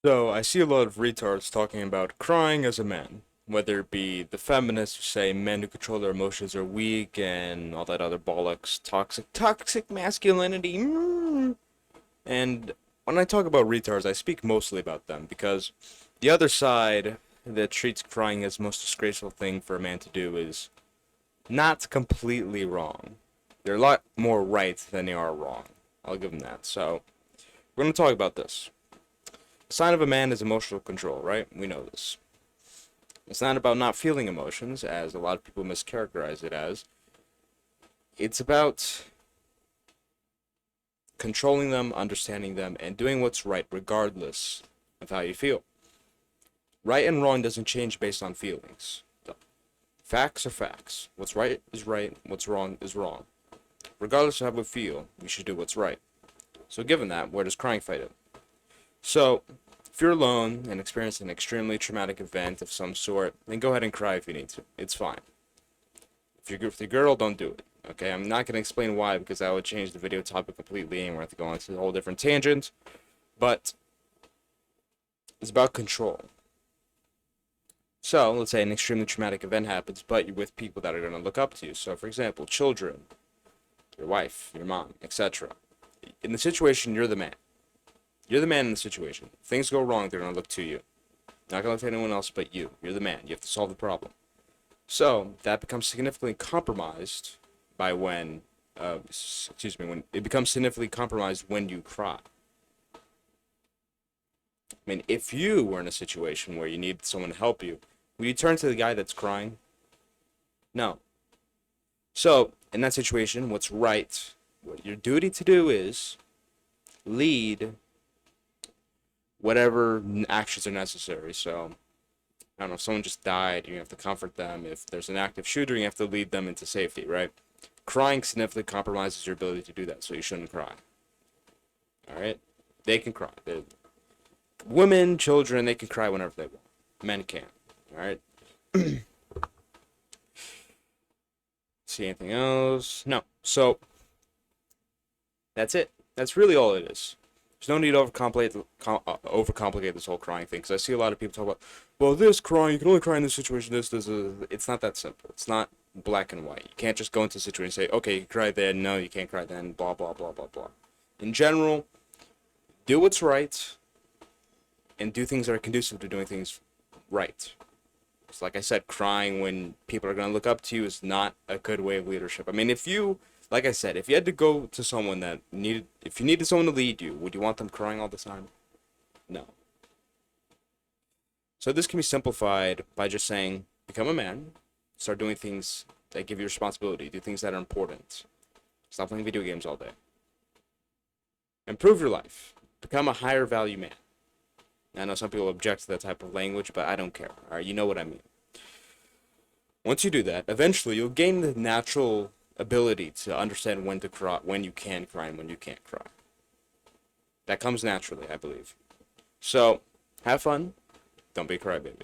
So, I see a lot of retards talking about crying as a man, whether it be the feminists who say men who control their emotions are weak and all that other bollocks, toxic masculinity. And when I talk about retards, I speak mostly about them because the other side that treats crying as the most disgraceful thing for a man to do is not completely wrong. They're a lot more right than they are wrong. I'll give them that. So, we're going to talk about this. The sign of a man is emotional control, right? We know this. It's not about not feeling emotions, as a lot of people mischaracterize it as. It's about controlling them, understanding them, and doing what's right regardless of how you feel. Right and wrong doesn't change based on feelings. Facts are facts. What's right is right, what's wrong is wrong. Regardless of how we feel, we should do what's right. So given that, where does crying fit in? So, if you're alone and experience an extremely traumatic event of some sort, then go ahead and cry if you need to. It's fine. If you're with your girl, don't do it. Okay, I'm not going to explain why because that would change the video topic completely and we're going to go on to a whole different tangent. But it's about control. So, let's say an extremely traumatic event happens, but you're with people that are going to look up to you. So, for example, children, your wife, your mom, etc. In the situation, you're the man. You're the man in the situation. If things go wrong, they're going to look to you. Not going to look to anyone else but you. You're the man. You have to solve the problem. So, that becomes significantly compromised by when it becomes significantly compromised when you cry. I mean, if you were in a situation where you need someone to help you, would you turn to the guy that's crying? No. So, in that situation, what's right, what your duty to do is lead whatever actions are necessary. So, I don't know, if someone just died, you have to comfort them. If there's an active shooter, you have to lead them into safety, right? Crying significantly compromises your ability to do that, so you shouldn't cry. Alright? They can cry. Women, children, they can cry whenever they want. Men can't. Alright? See anything else? No. So, that's it. That's really all it is. There's no need to overcomplicate this whole crying thing, because I see a lot of people talk about, well, this crying, you can only cry in this situation, this. It's not that simple. It's not black and white. You can't just go into a situation and say, okay, you can cry then, no, you can't cry then, blah, blah, blah, blah, blah. In general, do what's right, and do things that are conducive to doing things right. So like I said, crying when people are going to look up to you is not a good way of leadership. I mean, like I said, if you had to go to someone if you needed someone to lead you, would you want them crying all the time? No. So this can be simplified by just saying, become a man, start doing things that give you responsibility, do things that are important. Stop playing video games all day. Improve your life. Become a higher value man. I know some people object to that type of language, but I don't care. Alright, you know what I mean. Once you do that, eventually you'll gain the natural ability to understand when to cry, when you can cry, and when you can't cry. That comes naturally, I believe. So, have fun. Don't be a crybaby.